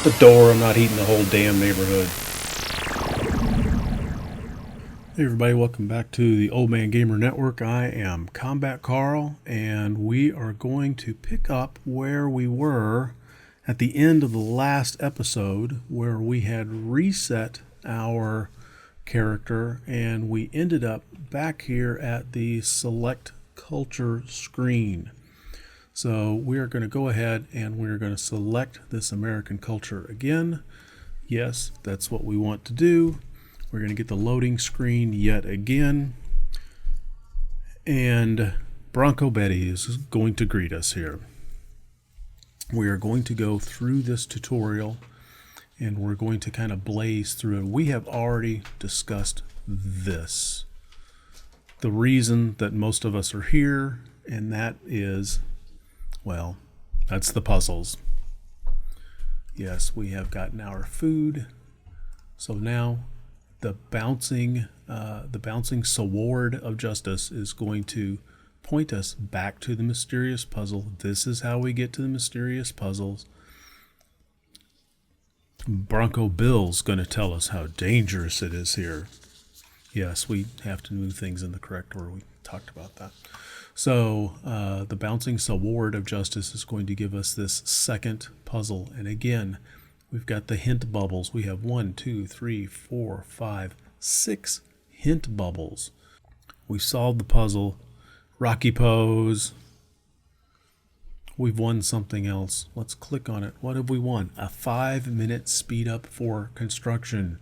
the door. I'm not heating the whole damn neighborhood. Hey everybody, welcome back to the Old Man Gamer Network. I am Combat Carl, and we are going to pick up where we were at the end of the last episode, where we had reset our character and we ended up back here at the select culture screen. So we are going to go ahead and we're going to select this American culture again. Yes, that's what we want to do. We're going to get the loading screen yet again. And Bronco Betty is going to greet us here. We are going to go through this tutorial and we're going to kind of blaze through it. We have already discussed this. The reason that most of us are here, and that is, well, that's the puzzles. Yes, we have gotten our food. So now the bouncing sword of justice is going to point us back to the mysterious puzzle. This is how we get to the mysterious puzzles. Bronco Bill's going to tell us how dangerous it is here. Yes, we have to move things in the correct order. We talked about that. So the bouncing sword of justice is going to give us this second puzzle. And again, we've got the hint bubbles. We have 1, 2, 3, 4, 5, 6 hint bubbles. We solved the puzzle. Rocky pose. We've won something else. Let's click on it. What have we won? A 5-minute speed up for construction.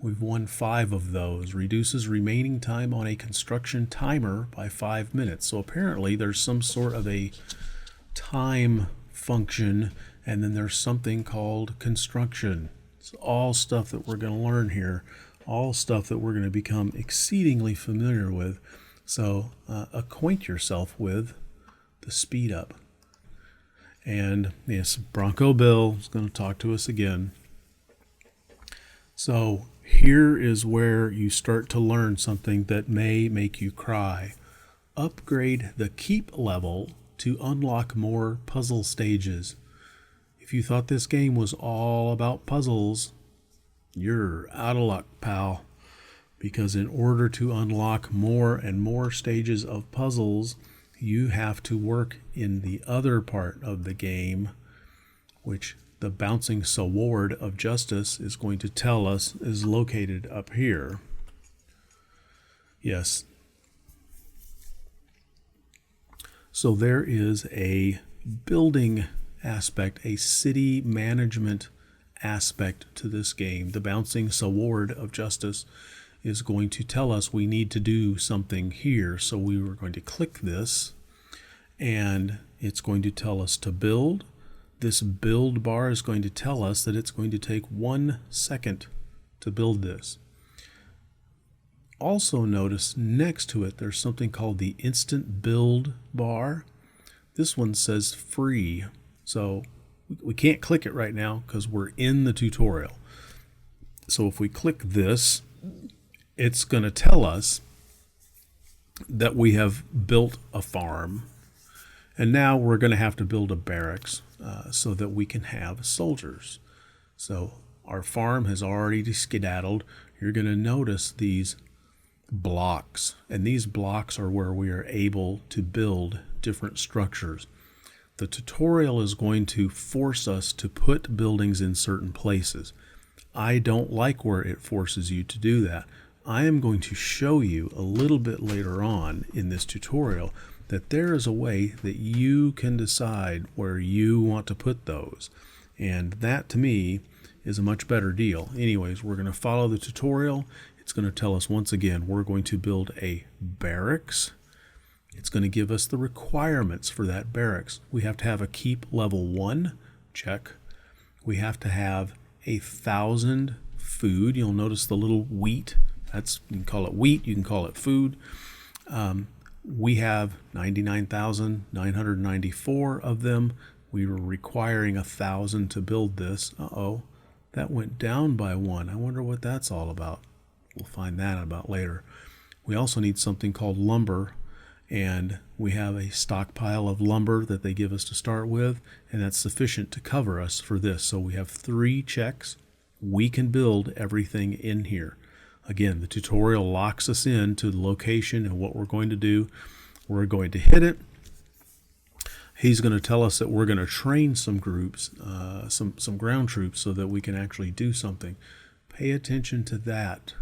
We've won 5 of those. Reduces remaining time on a construction timer by 5 minutes. So apparently there's some sort of a time function, and then there's something called construction. It's all stuff that we're going to learn here. All stuff that we're going to become exceedingly familiar with. So acquaint yourself with the speed up. And yes, Bronco Bill is going to talk to us again. So here is where you start to learn something that may make you cry. Upgrade the keep level to unlock more puzzle stages. If you thought this game was all about puzzles, you're out of luck, pal. Because in order to unlock more and more stages of puzzles, you have to work in the other part of the game, which the bouncing sword of justice is going to tell us is located up here. Yes. So there is a building aspect, a city management aspect to this game. The bouncing sword of justice is going to tell us we need to do something here. So we were going to click this and it's going to tell us to build. This build bar is going to tell us that it's going to take 1 second to build this. Also notice next to it there's something called the instant build bar. This one says free. So we can't click it right now because we're in the tutorial. So if we click this, it's going to tell us that we have built a farm. And now we're going to have to build a barracks so that we can have soldiers. So our farm has already skedaddled. You're going to notice these blocks. And these blocks are where we are able to build different structures. The tutorial is going to force us to put buildings in certain places. I don't like where it forces you to do that. I am going to show you a little bit later on in this tutorial that there is a way that you can decide where you want to put those. And that to me is a much better deal. Anyways, we're going to follow the tutorial. It's going to tell us once again, we're going to build a barracks. It's going to give us the requirements for that barracks. We have to have a keep level 1, check. We have to have 1,000 food. You'll notice the little wheat. You can call it wheat, you can call it food. We have 99,994 of them. We were requiring 1,000 to build this. Uh-oh, that went down by 1. I wonder what that's all about. We'll find that out about later. We also need something called lumber, and we have a stockpile of lumber that they give us to start with, and that's sufficient to cover us for this. So we have 3 checks. We can build everything in here. Again, the tutorial locks us into the location and what we're going to do. We're going to hit it. He's going to tell us that we're going to train some groups, some ground troops, so that we can actually do something. Pay attention to that.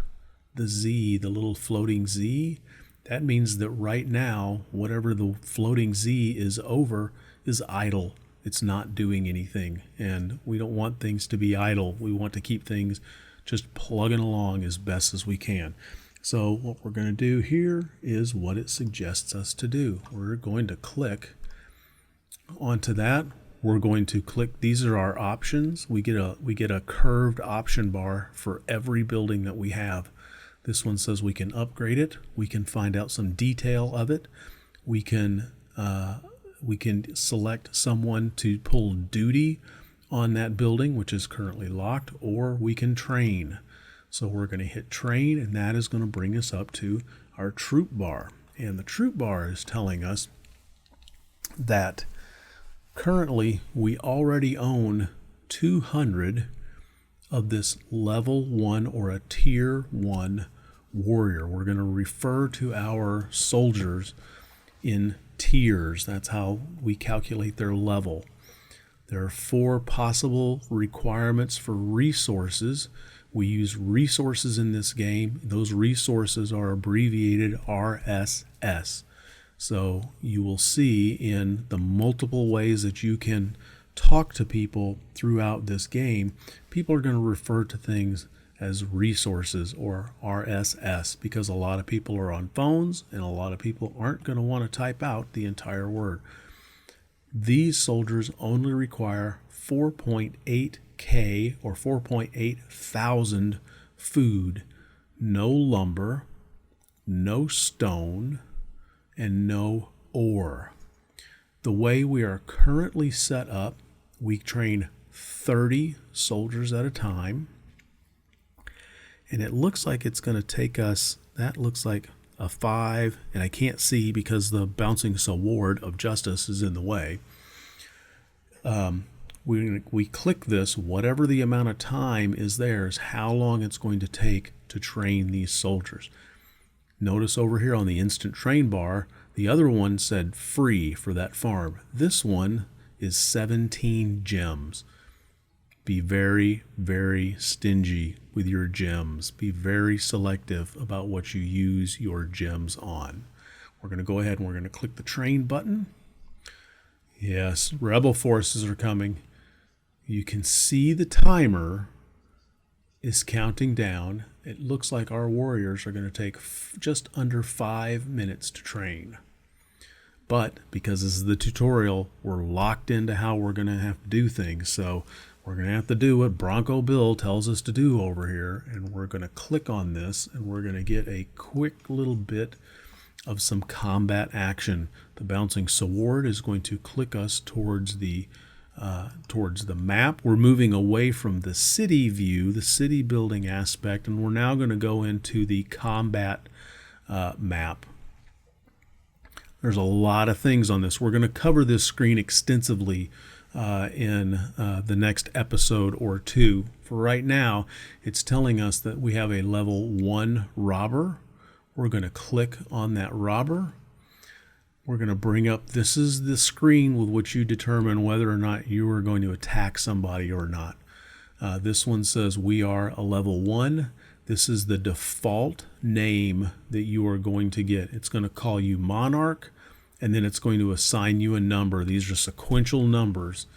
The Z, the little floating Z, that means that right now, whatever the floating Z is over is idle. It's not doing anything, and we don't want things to be idle. We want to keep things just plugging along as best as we can. So what we're going to do here is what it suggests us to do. We're going to click onto that. We're going to click, these are our options. We get a curved option bar for every building that we have. This one says we can upgrade it. We can find out some detail of it. We can select someone to pull duty on that building, which is currently locked, or we can train. So we're going to hit train, and that is going to bring us up to our troop bar. And the troop bar is telling us that currently we already own 200 of this level 1 or a tier 1 warrior. We're going to refer to our soldiers in tiers. That's how we calculate their level. There are 4 possible requirements for resources. We use resources in this game. Those resources are abbreviated RSS. So you will see in the multiple ways that you can talk to people throughout this game, people are going to refer to things as resources or RSS, because a lot of people are on phones and a lot of people aren't going to want to type out the entire word. These soldiers only require 4.8K or 4.8 thousand food, no lumber, no stone, and no ore. The way we are currently set up, we train 30 soldiers at a time, and it looks like it's going to take us, that looks like a 5, and I can't see because the bouncing sword of justice is in the way. We click this, whatever the amount of time is there is how long it's going to take to train these soldiers. Notice over here on the instant train bar, the other one said free for that farm. This one is 17 gems. Be very, very stingy with your gems. Be very selective about what you use your gems on. We're going to go ahead and we're going to click the train button. Yes, rebel forces are coming. You can see the timer is counting down. It looks like our warriors are going to take just under 5 minutes to train. But because this is the tutorial, we're locked into how we're going to have to do things. So we're going to have to do what Bronco Bill tells us to do over here. And we're going to click on this and we're going to get a quick little bit of some combat action. The bouncing sword is going to click us towards the map. We're moving away from the city view, the city building aspect, and we're now going to go into the combat map. There's a lot of things on this. We're going to cover this screen extensively in the next episode or 2. For right now, it's telling us that we have a level 1 robber. We're going to click on that robber. We're going to bring up, this is the screen with which you determine whether or not you are going to attack somebody or not. This one says we are a level 1. This is the default name that you are going to get. It's going to call you Monarch, and then it's going to assign you a number. These are sequential numbers,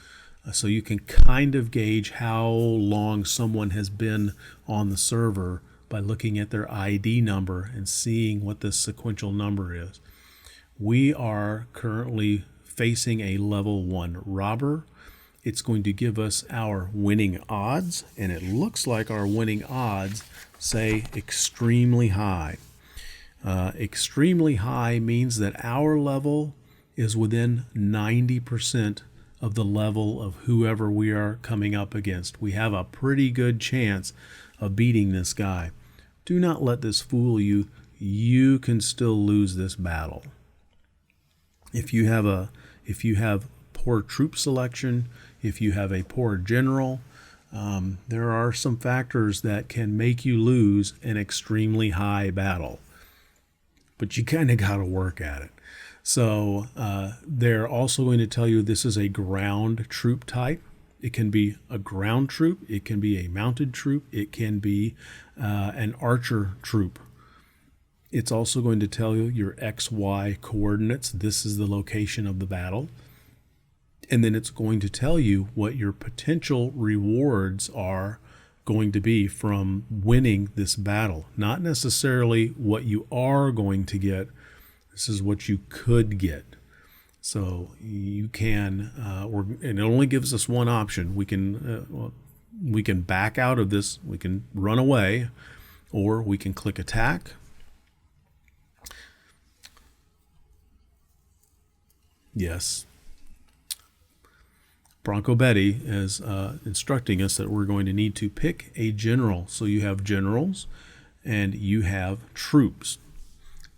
so you can kind of gauge how long someone has been on the server by looking at their ID number and seeing what this sequential number is. We are currently facing a level 1 robber. It's going to give us our winning odds, and it looks like our winning odds say extremely high. Extremely high means that our level is within 90% of the level of whoever we are coming up against. We have a pretty good chance of beating this guy. Do not let this fool you. You can still lose this battle. If you have poor troop selection, if you have a poor general, there are some factors that can make you lose an extremely high battle. But you kind of got to work at it. So they're also going to tell you this is a ground troop type. It can be a ground troop. It can be a mounted troop. It can be an archer troop. It's also going to tell you your XY coordinates. This is the location of the battle. And then it's going to tell you what your potential rewards are going to be from winning this battle. Not necessarily what you are going to get. This is what you could get. So you can, and it only gives us one option. We can back out of this. We can run away, or we can click attack. Yes. Bronco Betty is instructing us that we're going to need to pick a general. So you have generals and you have troops.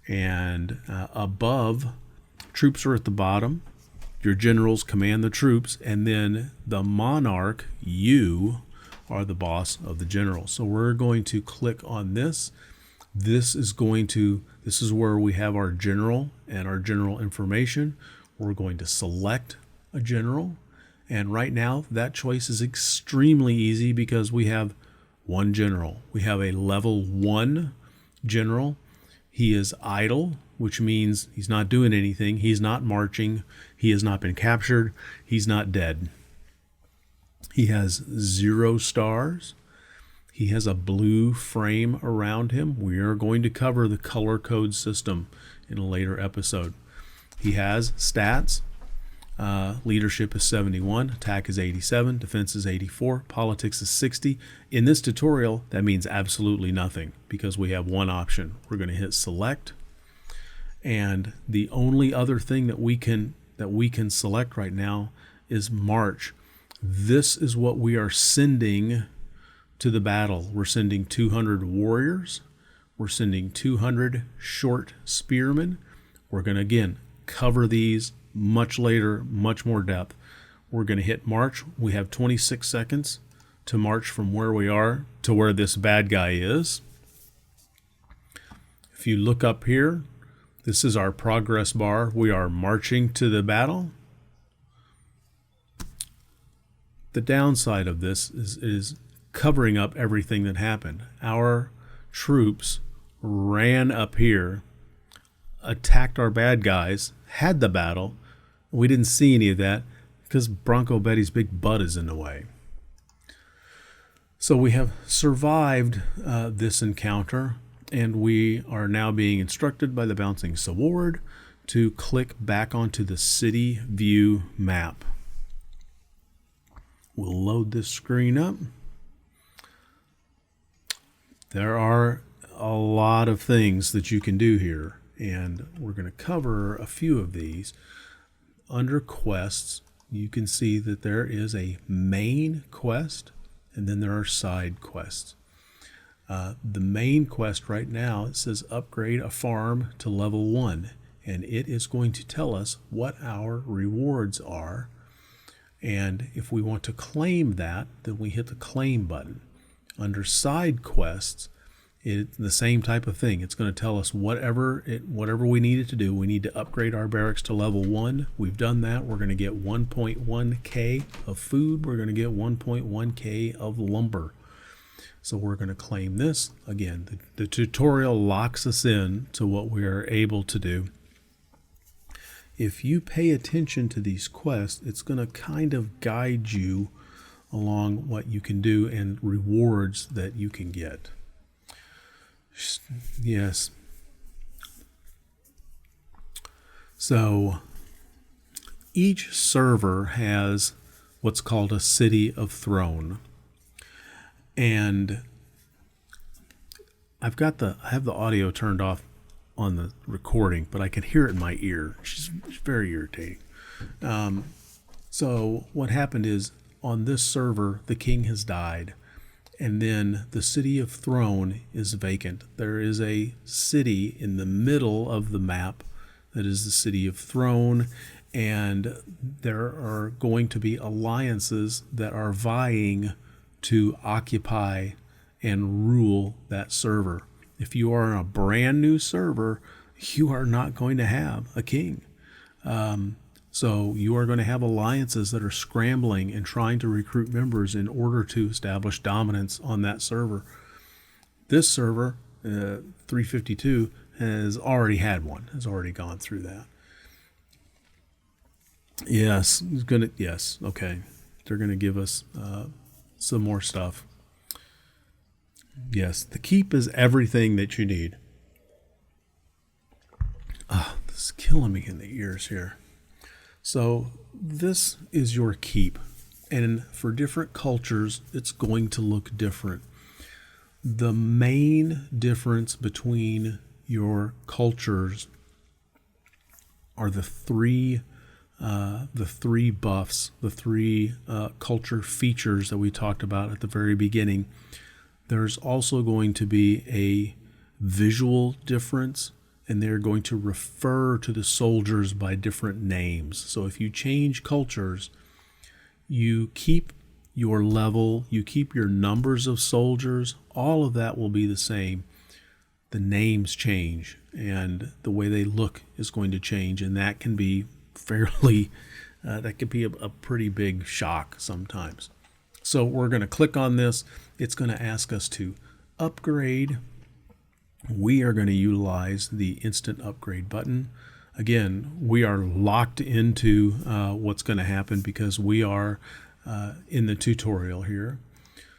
And above, troops are at the bottom. Your generals command the troops. And then the monarch, you are the boss of the general. So we're going to click on this. This is where we have our general and our general information. We're going to select a general. And right now, that choice is extremely easy because we have one general. We have a level 1 general. He is idle, which means he's not doing anything. He's not marching. He has not been captured. He's not dead. He has 0 stars. He has a blue frame around him. We are going to cover the color code system in a later episode. He has stats. Leadership is 71, attack is 87, defense is 84, politics is 60. In this tutorial, that means absolutely nothing because we have one option. We're going to hit select, and the only other thing that we can select right now is march. This is what we are sending to the battle. We're sending 200 warriors. We're sending 200 short spearmen. We're going to again cover these much later, much more depth. We're going to hit march. We have 26 seconds to march from where we are to where this bad guy is. If you look up here, this is our progress bar. We are marching to the battle. The downside of this is covering up everything that happened. Our troops ran up here, attacked our bad guys, had the battle. We didn't see any of that because Bronco Betty's big butt is in the way. So we have survived this encounter, and we are now being instructed by the bouncing sword to click back onto the city view map. We'll load this screen up. There are a lot of things that you can do here, and we're going to cover a few of these. Under quests, you can see that there is a main quest, and then there are side quests. The main quest right now, it says upgrade a farm to level 1, and it is going to tell us what our rewards are. And if we want to claim that, then we hit the claim button. Under side quests, it's the same type of thing. It's going to tell us whatever we needed to do. We need to upgrade our barracks to level 1. We've done that. We're going to get 1.1k of food. We're going to get 1.1k of lumber. So we're going to claim this. Again, the tutorial locks us in to what we are able to do. If you pay attention to these quests, it's going to kind of guide you along what you can do and rewards that you can get. Yes. So each server has what's called a city of throne. And I have the audio turned off on the recording, but I can hear it in my ear. It's very irritating. So what happened is on this server, the king has died. And then the city of throne is vacant. There is a city in the middle of the map that is the city of throne, and there are going to be alliances that are vying to occupy and rule that server. If you are on a brand new server, you are not going to have a king. So you are going to have alliances that are scrambling and trying to recruit members in order to establish dominance on that server. This server, 352, has already had one, has already gone through that. Yes, okay. They're going to give us some more stuff. Yes, the keep is everything that you need. This is killing me in the ears here. So this is your keep, and for different cultures, it's going to look different. The main difference between your cultures are the three buffs, the three culture features that we talked about at the very beginning. There's also going to be a visual difference, and they're going to refer to the soldiers by different names. So if you change cultures, you keep your level, you keep your numbers of soldiers, all of that will be the same. The names change, and the way they look is going to change, and that can be that could be a pretty big shock sometimes. So we're going to click on this. It's going to ask us to upgrade. We are going to utilize the instant upgrade button. Again, we are locked into what's going to happen because we are in the tutorial here.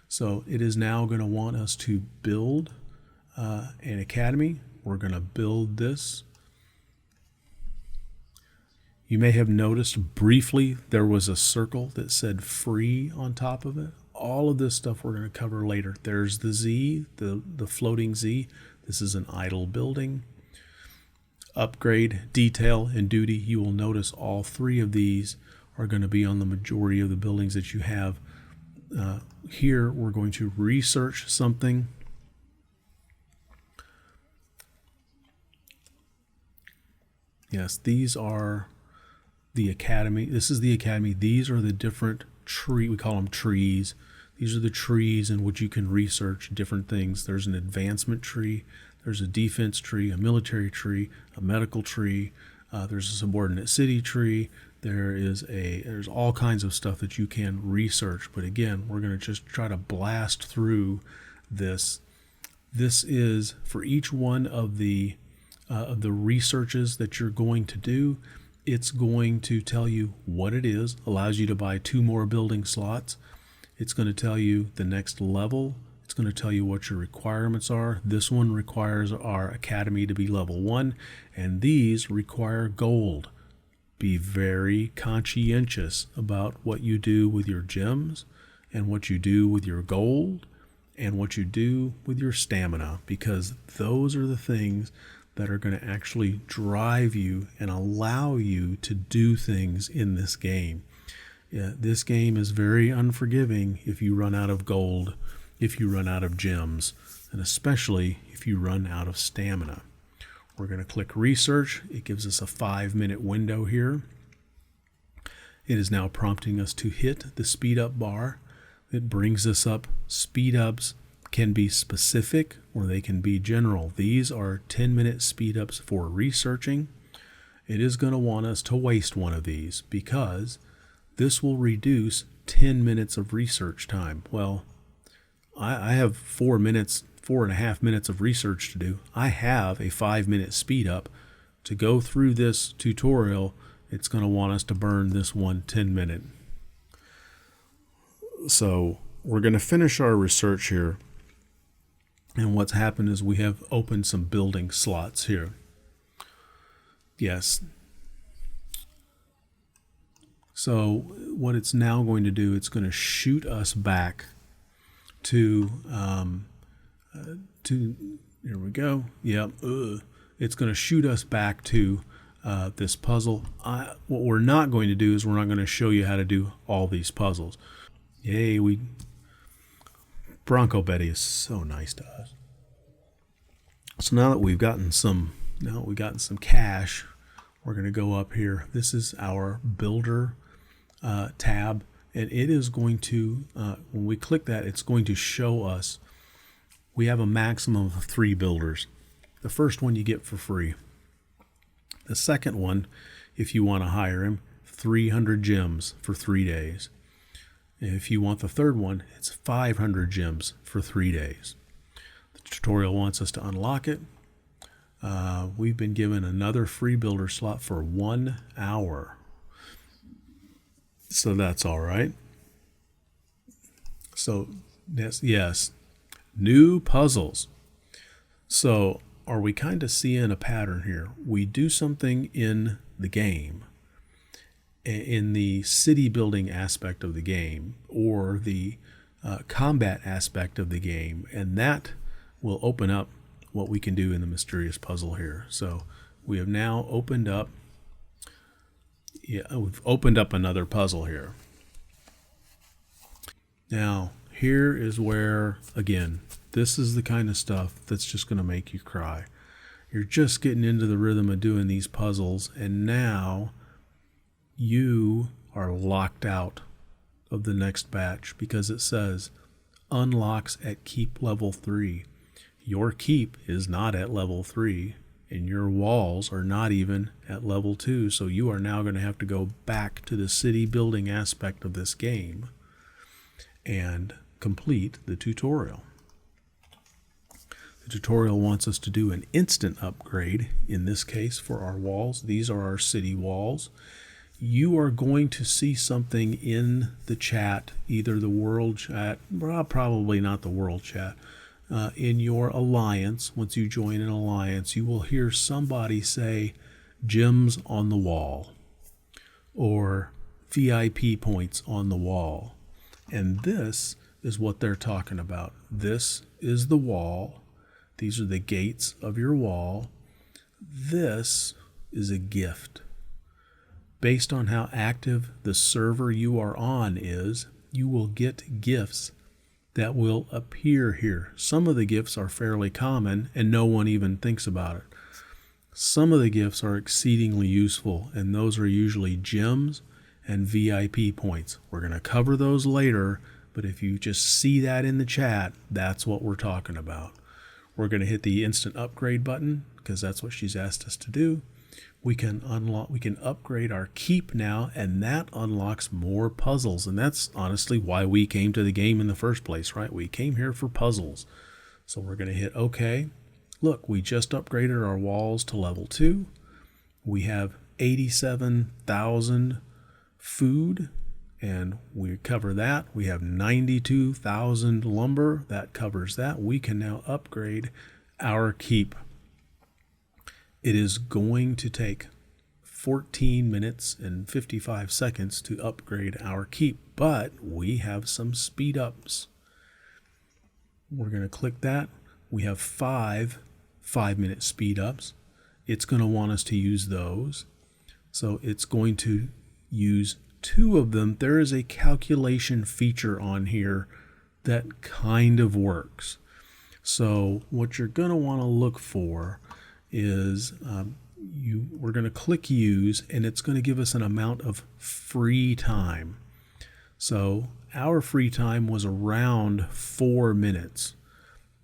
So it is now going to want us to build an academy. We're going to build this. You may have noticed briefly there was a circle that said free on top of it. All of this stuff we're going to cover later. There's the Z, the floating Z. This is an idle building. Upgrade, detail, and duty. You will notice all three of these are going to be on the majority of the buildings that you have. Here we're going to research something. Yes, these are the academy. This is the academy. These are the different we call them trees. These are the trees in which you can research different things. There's an advancement tree, there's a defense tree, a military tree, a medical tree, there's a subordinate city tree, there's all kinds of stuff that you can research. But again, we're going to just try to blast through this. This is for each one of the researches that you're going to do. It's going to tell you what it is, allows you to buy 2 more building slots. It's going to tell you the next level. It's going to tell you what your requirements are. This one requires our academy to be level 1, and these require gold. Be very conscientious about what you do with your gems and what you do with your gold and what you do with your stamina, because those are the things that are going to actually drive you and allow you to do things in this game. This game is very unforgiving if you run out of gold, if you run out of gems, and especially if you run out of stamina. We're going to click research. It gives us a 5-minute window here. It is now prompting us to hit the speed up bar. It brings us up. Speed ups can be specific or they can be general. These are 10-minute speed ups for researching. It is going to want us to waste one of these because this will reduce 10 minutes of research time. Well, I have 4.5 minutes of research to do. I have a 5-minute speed up. To go through this tutorial, it's going to want us to burn this one 10-minute. So we're going to finish our research here. And what's happened is we have opened some building slots here. Yes. So what it's now going to do, it's going to shoot us back to here we go. Yep. It's going to shoot us back to this puzzle. What we're not going to do is we're not going to show you how to do all these puzzles. Yay, Bronco Betty is so nice to us. So now that we've gotten some cash, We're going to go up here. This is our builder tab, and it is going to, when we click that, it's going to show us we have a maximum of 3 builders. The first one you get for free. The second one, if you want to hire him, 300 gems for 3 days. If you want the third one, it's 500 gems for 3 days. The tutorial wants us to unlock it. We've been given another free builder slot for 1 hour. So that's all right. So yes, new puzzles. So are we kind of seeing a pattern here? We do something in the game, in the city building aspect of the game, or the combat aspect of the game, and that will open up what we can do in the mysterious puzzle here. So we have now opened up, we've opened up another puzzle here. Now here is where, again, this is the kind of stuff that's just going to make you cry. You're just getting into the rhythm of doing these puzzles, and now you are locked out of the next batch because it says unlocks at keep level 3. Your keep is not at level 3, and your walls are not even at level 2, so you are now going to have to go back to the city building aspect of this game and complete the tutorial. The tutorial wants us to do an instant upgrade, in this case for our walls. These are our city walls. You are going to see something in the chat, either the world chat, probably not the world chat, in your alliance. Once you join an alliance, you will hear somebody say gems on the wall or VIP points on the wall. And this is what they're talking about. This is the wall. These are the gates of your wall. This is a gift. Based on how active the server you are on is, you will get gifts that will appear here. Some of the gifts are fairly common and no one even thinks about it. Some of the gifts are exceedingly useful, and those are usually gems and VIP points. We're going to cover those later, but if you just see that in the chat, that's what we're talking about. We're going to hit the instant upgrade button because that's what she's asked us to do. We can upgrade our keep now, and that unlocks more puzzles. And that's honestly why we came to the game in the first place, right? We came here for puzzles. So we're going to hit OK. Look, we just upgraded our walls to level 2. We have 87,000 food, and we cover that. We have 92,000 lumber. That covers that. We can now upgrade our keep. It is going to take 14 minutes and 55 seconds to upgrade our keep, but we have some speed ups. We're going to click that. We have 5 5-minute speed ups. It's going to want us to use those. So it's going to use 2 of them. There is a calculation feature on here that kind of works. So what you're going to want to look for is we're going to click use, and it's going to give us an amount of free time. So our free time was around 4 minutes.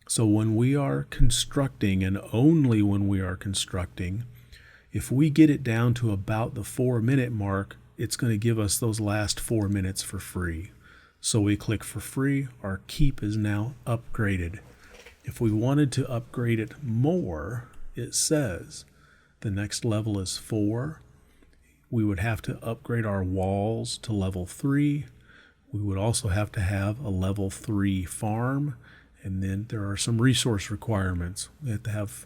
So when we are constructing, and only when we are constructing, if we get it down to about the 4-minute mark, it's going to give us those last 4 minutes for free. So we click for free. Our keep is now upgraded. If we wanted to upgrade it more, it says the next level is 4. We would have to upgrade our walls to level 3. We would also have to have a level 3 farm. And then there are some resource requirements. We have to have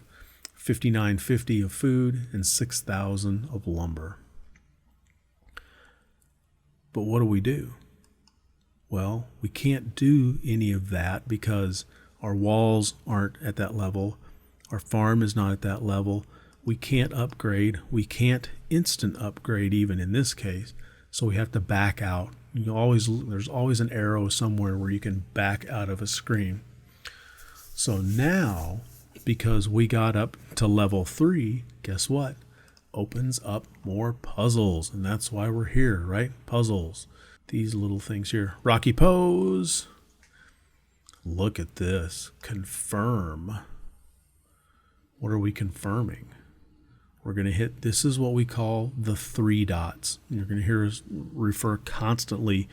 5,950 of food and 6,000 of lumber. But what do? Well, we can't do any of that because our walls aren't at that level. Our farm is not at that level. We can't upgrade. We can't instant upgrade even in this case. So we have to back out. There's always an arrow somewhere where you can back out of a screen. So now, because we got up to level 3, guess what? opens up more puzzles, and that's why we're here, right? Puzzles. These little things here. Rocky pose. Look at this. Confirm. What are we confirming? We're going to hit, this is what we call the 3 dots. You're going to hear us refer constantly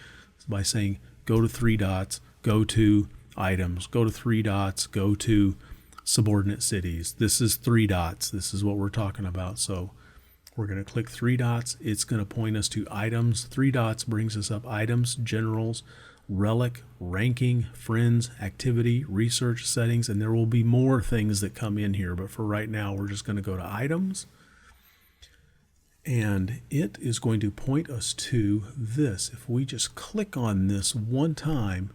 by saying, go to 3 dots, go to items, go to 3 dots, go to subordinate cities. This is 3 dots. This is what we're talking about. So we're going to click 3 dots. It's going to point us to items. 3 dots brings us up items, generals, relic, ranking, friends, activity, research, settings, and there will be more things that come in here. But for right now, we're just going to go to items. And it is going to point us to this. If we just click on this one time,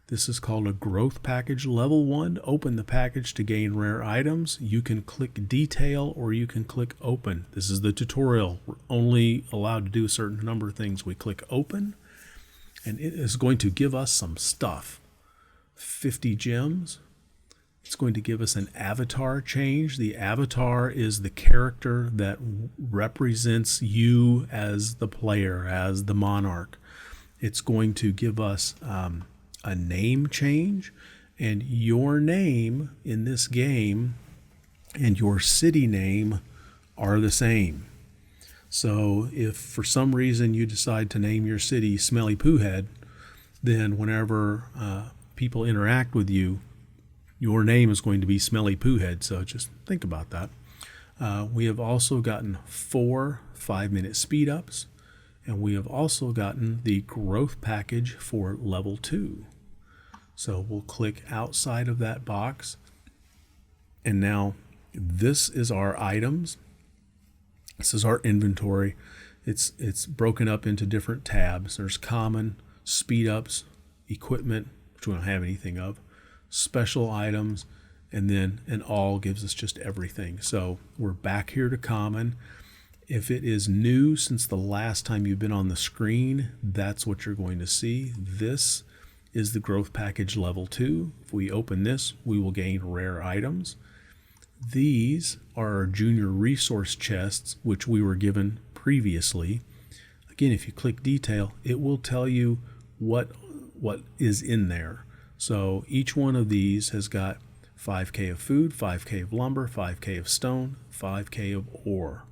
this is called a growth package level 1. Open the package to gain rare items. You can click detail or you can click open. This is the tutorial. We're only allowed to do a certain number of things. We click open and it is going to give us some stuff. 50 gems. It's going to give us an avatar change. The avatar is the character that represents you as the player, as the monarch. It's going to give us a name change, and your name in this game and your city name are the same. So if for some reason you decide to name your city Smelly Poo Head, then whenever people interact with you, your name is going to be Smelly Poo Head. So just think about that. We have also gotten 4 5-minute speed ups, and we have also gotten the growth package for level 2. So we'll click outside of that box. And now this is our items. This is our inventory. It's broken up into different tabs. There's common, speed ups, equipment, which we don't have anything of, special items, and then an all gives us just everything. So we're back here to common. If it is new since the last time you've been on the screen, that's what you're going to see. This is the growth package level 2. If we open this, we will gain rare items. These are our junior resource chests, which we were given previously. Again, if you click detail, it will tell you what is in there. So each one of these has got 5K of food, 5K of lumber, 5K of stone, 5K of ore.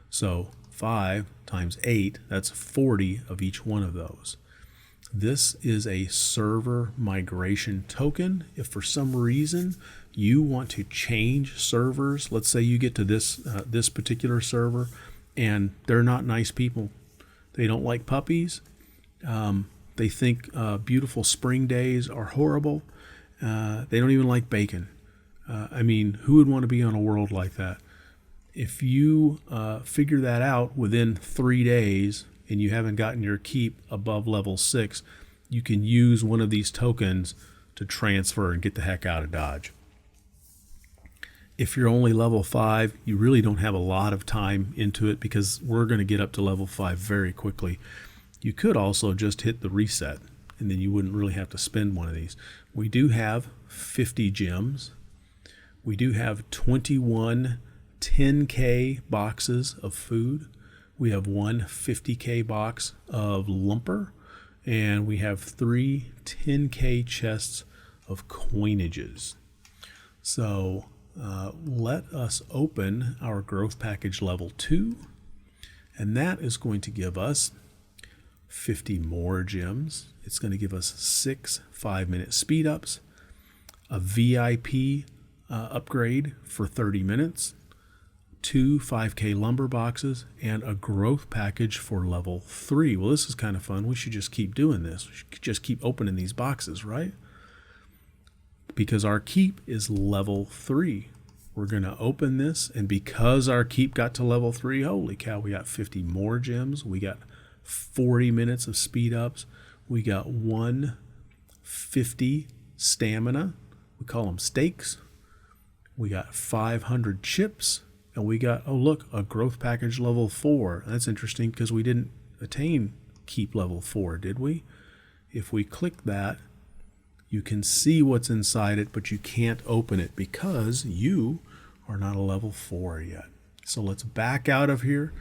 So 5 times 8, that's 40 of each one of those. This is a server migration token. If for some reason you want to change servers, let's say you get to this particular server and they're not nice people. They don't like puppies. They think beautiful spring days are horrible. They don't even like bacon. I mean, who would want to be on a world like that? If you figure that out within 3 days and you haven't gotten your keep above level 6, you can use one of these tokens to transfer and get the heck out of Dodge. If you're only level 5, you really don't have a lot of time into it because we're going to get up to level 5 very quickly. You could also just hit the reset and then you wouldn't really have to spend one of these. We do have 50 gems. We do have 21 10K boxes of food. We have one 50K box of lumber, and we have 3 10K chests of coinages. So let us open our growth package level 2, and that is going to give us 50 more gems. It's going to give us 6 5-minute speed ups, a VIP upgrade for 30 minutes, 2 5K lumber boxes, and a growth package for level 3. Well, this is kind of fun. We should just keep doing this. We should just keep opening these boxes, right? Because our keep is level 3. We're going to open this, and because our keep got to level 3, holy cow, we got 50 more gems. We got 40 minutes of speed ups. We got 150 stamina. We call them steaks. We got 500 chips. And we got, oh look, a growth package level 4. That's interesting because we didn't attain keep level 4, did we? If we click that, you can see what's inside it, but you can't open it because you are not a level 4 yet. So let's back out of here.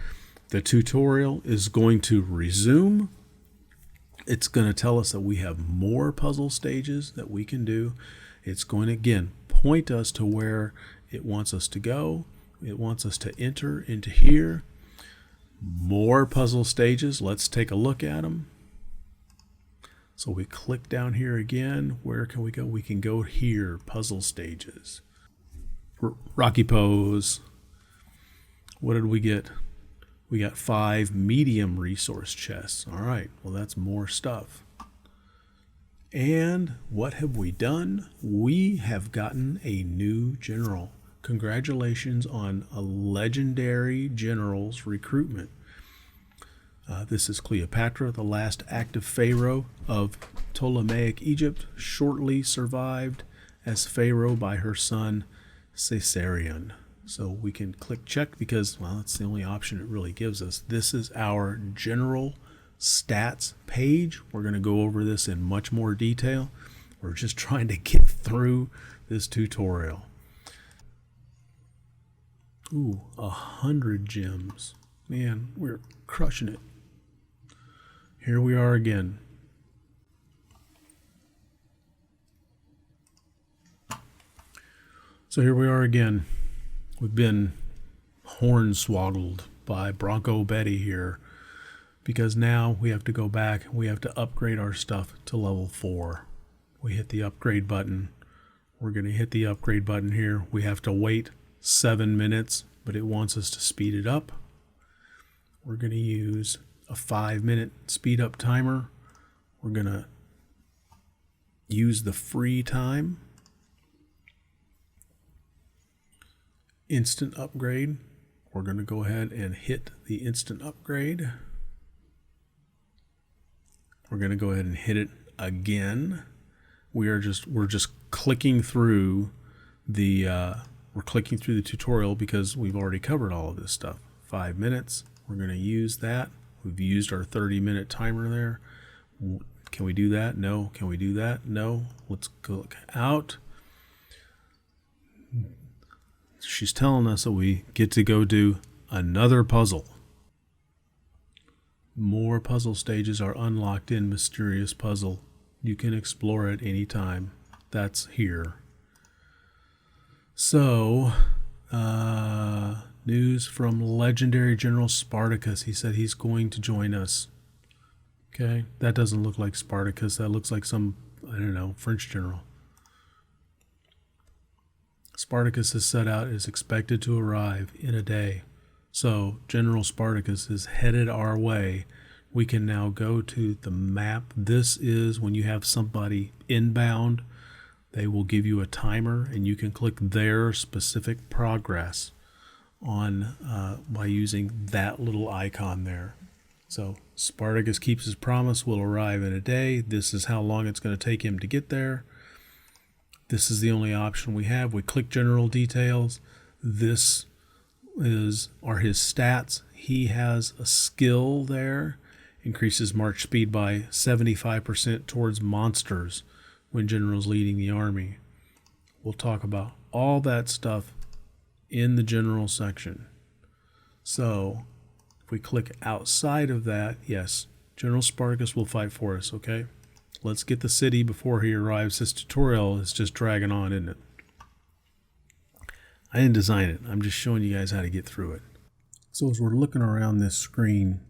The tutorial is going to resume. It's going to tell us that we have more puzzle stages that we can do. It's going to, again, point us to where it wants us to go. It wants us to enter into here. More puzzle stages. Let's take a look at them. So we click down here again. Where can we go? We can go here, puzzle stages. Rocky pose. What did we get? We got 5 medium resource chests. All right, well, that's more stuff. And what have we done? We have gotten a new general. Congratulations on a legendary general's recruitment. This is Cleopatra, the last active pharaoh of Ptolemaic Egypt, shortly survived as pharaoh by her son Caesarion. So we can click check because, well, it's the only option it really gives us. This is our general stats page. We're going to go over this in much more detail. We're just trying to get through this tutorial. Ooh, 100 gems. Man, we're crushing it. Here we are again. So here we are again. We've been hornswoggled by Bronco Betty here because now we have to go back. We have to upgrade our stuff to level 4. We hit the upgrade button. We're going to hit the upgrade button here. We have to wait 7 minutes, but it wants us to speed it up. We're going to use a 5-minute speed up timer. We're going to use the free time. Instant upgrade. We're going to go ahead and hit the instant upgrade. We're going to go ahead and hit it again. We're just clicking through the tutorial because we've already covered all of this stuff. 5 minutes. We're going to use that. We've used our 30-minute timer there. Can we do that? No. Can we do that? No. Let's click out. She's telling us that we get to go do another puzzle. More puzzle stages are unlocked in Mysterious Puzzle. You can explore it anytime. That's here. So, news from legendary General Spartacus. He said he's going to join us. Okay, that doesn't look like Spartacus. That looks like some, I don't know, French general. Spartacus is set out, is expected to arrive in a day. So General Spartacus is headed our way. We can now go to the map. This is when you have somebody inbound, they will give you a timer and you can click their specific progress on by using that little icon there. So Spartacus keeps his promise, will arrive in a day. This is how long it's going to take him to get there. This is the only option we have. We click general details. This are his stats. He has a skill there. Increases march speed by 75% towards monsters when general's leading the army. We'll talk about all that stuff in the general section. So if we click outside of that, yes, General Spartacus will fight for us, okay? Let's get the city before he arrives. This tutorial is just dragging on, isn't it? I didn't design it. I'm just showing you guys how to get through it. So as we're looking around this screen,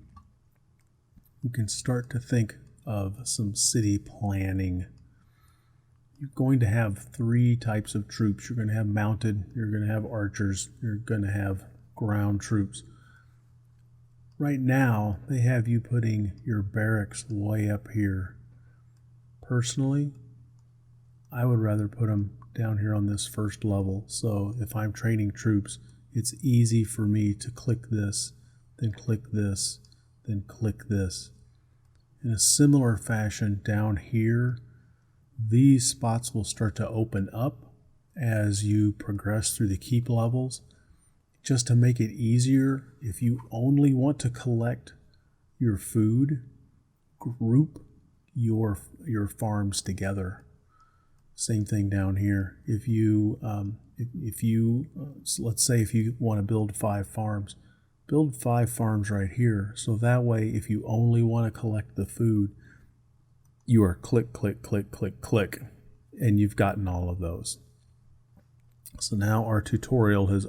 you can start to think of some city planning. You're going to have 3 types of troops. You're going to have mounted, you're going to have archers, you're going to have ground troops. Right now, they have you putting your barracks way up here. Personally, I would rather put them down here on this first level. So if I'm training troops, it's easy for me to click this, then click this, then click this. In a similar fashion down here, these spots will start to open up as you progress through the keep levels. Just to make it easier, if you only want to collect your food, group your farms together. Same thing down here. If you, let's say if you want to build 5 farms, build 5 farms right here. So that way, if you only want to collect the food, you are click, click, click, click, click, and you've gotten all of those. So now our tutorial has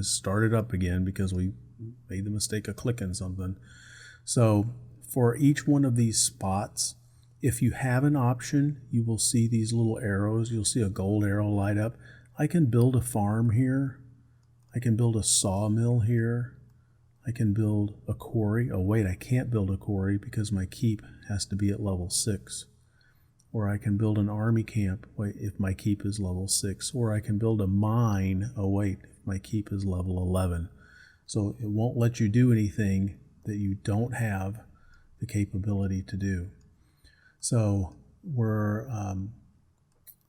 started up again because we made the mistake of clicking something. So for each one of these spots, if you have an option, you will see these little arrows. You'll see a gold arrow light up. I can build a farm here. I can build a sawmill here. I can build a quarry. Oh wait, I can't build a quarry because my keep has to be at level 6. Or I can build an army camp if my keep is level 6. Or I can build a mine. Oh wait, if my keep is level 11. So it won't let you do anything that you don't have the capability to do. So we're,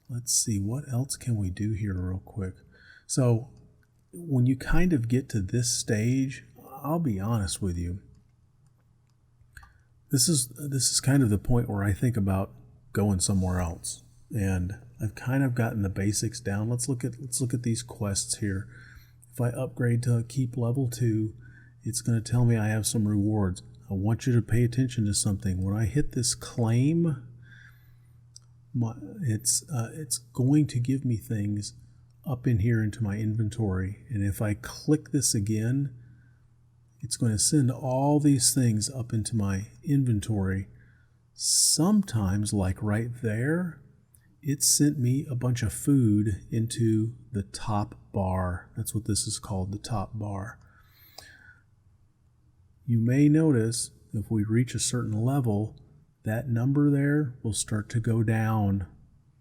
let's see, what else can we do here real quick? So when you kind of get to this stage, I'll be honest with you, this is kind of the point where I think about going somewhere else. And I've kind of gotten the basics down. Let's look at these quests here. If I upgrade to keep level 2, it's going to tell me I have some rewards. I want you to pay attention to something. When I hit this claim, it's going to give me things up in here into my inventory. And if I click this again, it's going to send all these things up into my inventory. Sometimes, like right there, it sent me a bunch of food into the top bar. That's what this is called, the top bar. You may notice if we reach a certain level, that number there will start to go down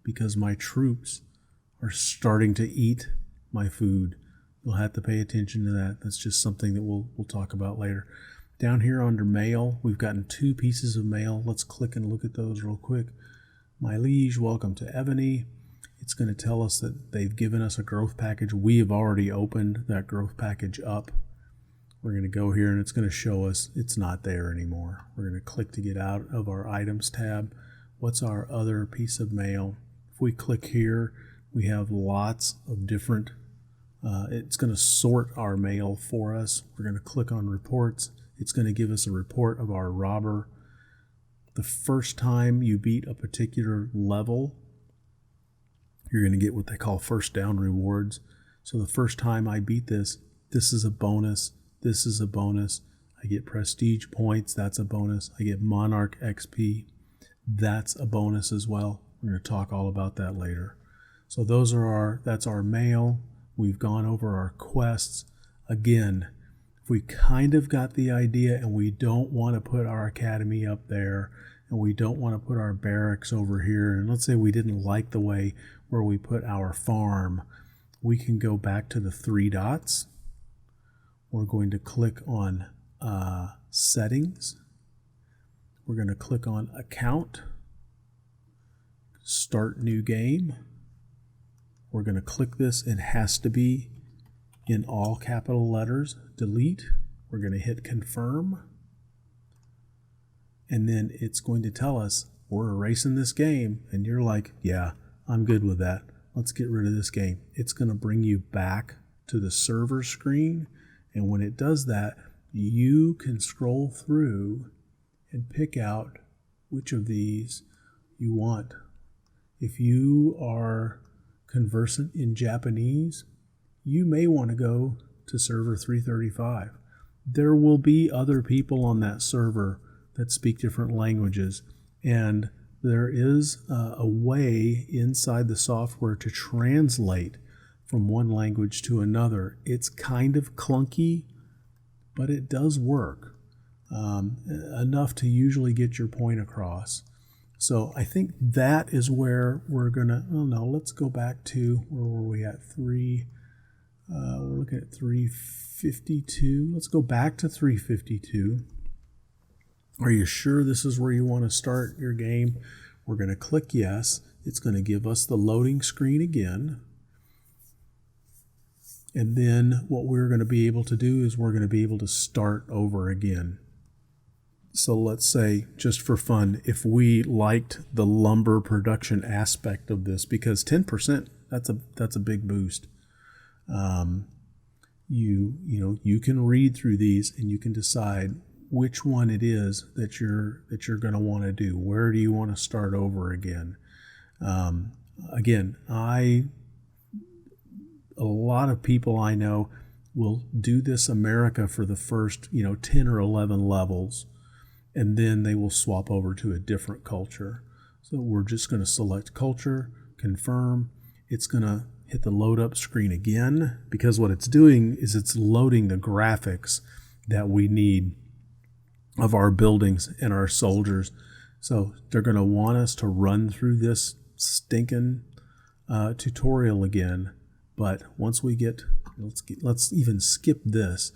because my troops are starting to eat my food. You'll have to pay attention to that. That's just something that we'll talk about later. Down here under mail, we've gotten 2 pieces of mail. Let's click and look at those real quick. My liege, welcome to EVONY. It's going to tell us that they've given us a growth package. We have already opened that growth package up. We're going to go here and it's going to show us it's not there anymore. We're going to click to get out of our items tab. What's our other piece of mail? If we click here, we have lots of different, it's going to sort our mail for us. We're going to click on reports. It's going to give us a report of our robber. The first time you beat a particular level, you're going to get what they call first down rewards. So the first time I beat this, this is a bonus. This is a bonus. I get prestige points. That's a bonus. I get monarch XP. That's a bonus as well. We're going to talk all about that later. So that's our mail. We've gone over our quests. Again, if we kind of got the idea and we don't want to put our academy up there and we don't want to put our barracks over here, and let's say we didn't like the way where we put our farm, we can go back to the 3 dots. We're going to click on settings. We're going to click on account, start new game. We're going to click this. It has to be in all capital letters. Delete. We're going to hit confirm. And then it's going to tell us we're erasing this game. And you're like, yeah, I'm good with that. Let's get rid of this game. It's going to bring you back to the server screen. And when it does that, you can scroll through and pick out which of these you want. If you are conversant in Japanese, you may want to go to server 335. There will be other people on that server that speak different languages, and there is a way inside the software to translate from one language to another. It's kind of clunky, but it does work enough to usually get your point across. So I think that is where we're going to, oh no, let's go back to, where were we at? We're looking at 352. Let's go back to 352. Are you sure this is where you want to start your game? We're going to click yes. It's going to give us the loading screen again. And then what we're going to be able to do is we're going to be able to start over again. So let's say, just for fun, if we liked the lumber production aspect of this, because 10%, that's a big boost. You can read through these and you can decide which one it is that you're going to want to do. Where do you want to start over again? Again, a lot of people I know will do this America for the first 10 or 11 levels, and then they will swap over to a different culture. So we're just going to select culture, confirm. It's going to hit the load up screen again, because what it's doing is it's loading the graphics that we need of our buildings and our soldiers. So they're going to want us to run through this stinking tutorial again. But once we let's even skip this.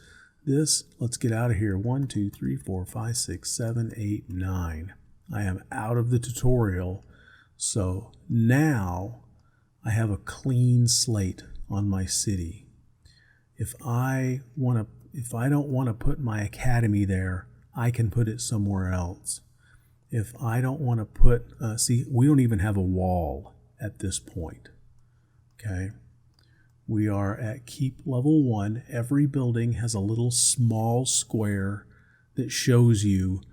Let's get out of here. 1, 2, 3, 4, 5, 6, 7, 8, 9. I am out of the tutorial. So now I have a clean slate on my city. If I don't want to put my academy there, I can put it somewhere else. If I don't want to put, we don't even have a wall at this point. Okay. We are at keep level 1. Every building has a little small square that shows you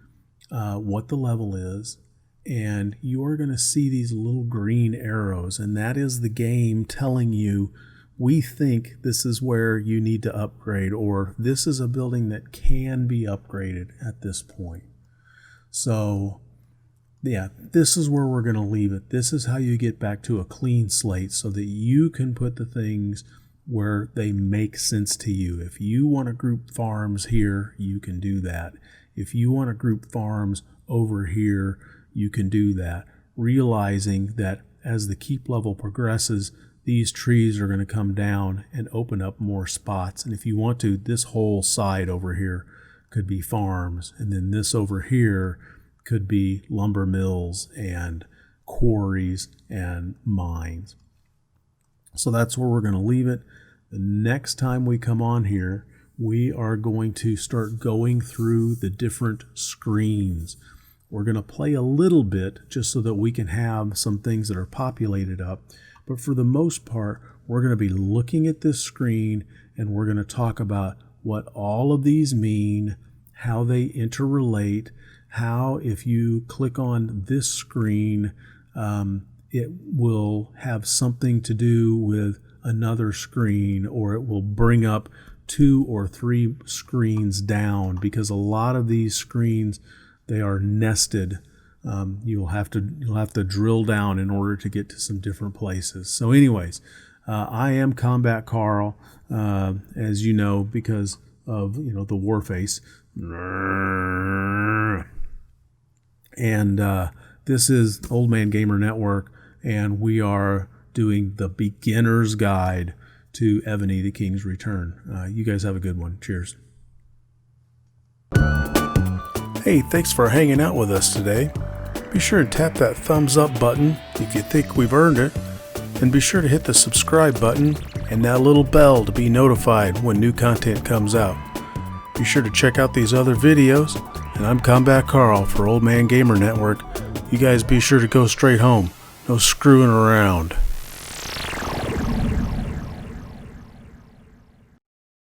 what the level is. And you are going to see these little green arrows. And that is the game telling you, we think this is where you need to upgrade, or this is a building that can be upgraded at this point. So yeah, this is where we're going to leave it. This is how you get back to a clean slate so that you can put the things where they make sense to you. If you want to group farms here, you can do that. If you want to group farms over here, you can do that. Realizing that as the keep level progresses, these trees are going to come down and open up more spots. And if you want to, this whole side over here could be farms. And then this over here could be lumber mills and quarries and mines. So that's where we're going to leave it. The next time we come on here, we are going to start going through the different screens. We're going to play a little bit just so that we can have some things that are populated up. But for the most part, we're going to be looking at this screen and we're going to talk about what all of these mean, how they interrelate, how if you click on this screen, it will have something to do with another screen, or it will bring up 2 or 3 screens down, because a lot of these screens, they are nested. You'll have to drill down in order to get to some different places. So anyways, I am Combat Carl, as you know, because of the war face. And this is Old Man Gamer Network, and we are doing the beginner's guide to EVONY the King's Return. You guys have a good one. Cheers. Hey, thanks for hanging out with us today. Be sure and tap that thumbs up button if you think we've earned it, and be sure to hit the subscribe button and that little bell to be notified when new content comes out. Be sure to check out these other videos, and I'm Combat Carl for Old Man Gamer Network. You guys be sure to go straight home. No screwing around.